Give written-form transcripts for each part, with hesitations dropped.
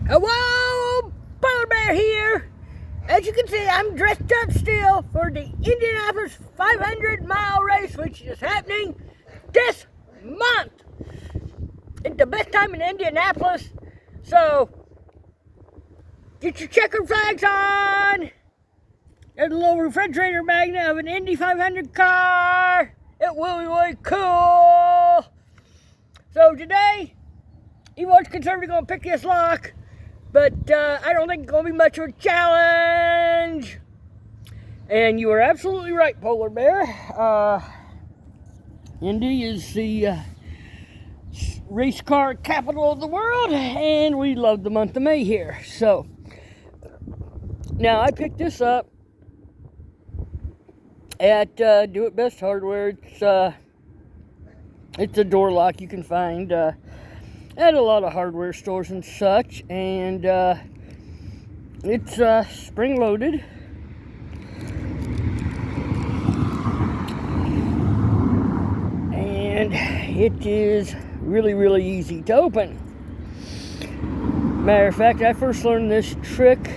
Hello, Polar Bear here. As you can see, I'm dressed up still for the Indianapolis 500-mile race, which is happening this month. It's the best time in Indianapolis, so get your checker flags on. There's a little refrigerator magnet of an Indy 500 car. It will be really cool. So today, U-10667 going to pick this lock. But I don't think it's going to be much of a challenge. And you are absolutely right, Polar Bear. Indy is the race car capital of the world, and we love the month of May here. So, now I picked this up at Do It Best Hardware. It's a door lock you can find at a lot of hardware stores and such, and it's spring-loaded, and it is really easy to open. Matter of fact, I first learned this trick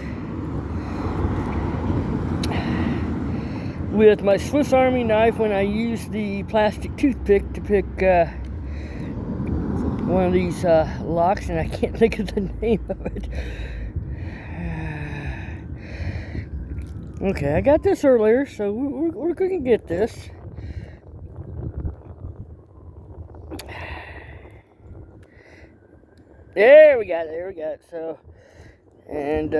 with my Swiss Army knife when I used the plastic toothpick to pick one of these locks, and I can't think of the name of it. Okay, I got this earlier, so we're going to get this. There we got it, so, and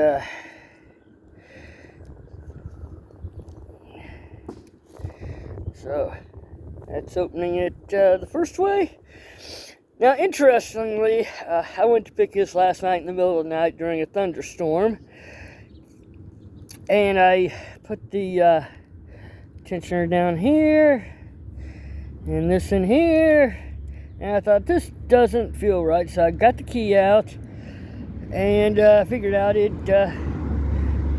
so that's opening it the first way. Now, interestingly, I went to pick this last night in the middle of the night during a thunderstorm, and I put the tensioner down here, and this in here, and I thought, this doesn't feel right, so I got the key out, and figured out it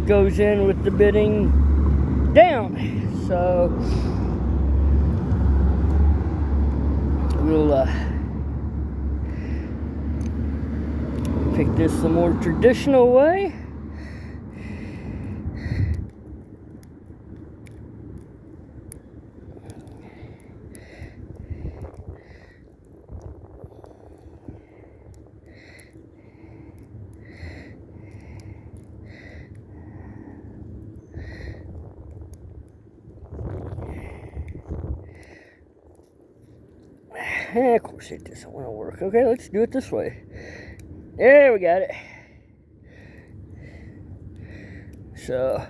goes in with the bitting down, so we'll pick this the more traditional way. Of course it doesn't want to work. Okay, let's do it this way. There, we got it. So,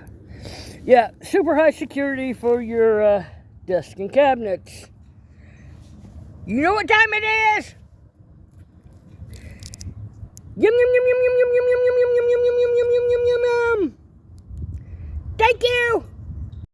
yeah, super high security for your desk and cabinets. You know what time it is? Yum, yum, yum, yum, yum, yum, yum, yum, yum, yum, yum, yum, yum, yum, yum, yum, yum. Thank you.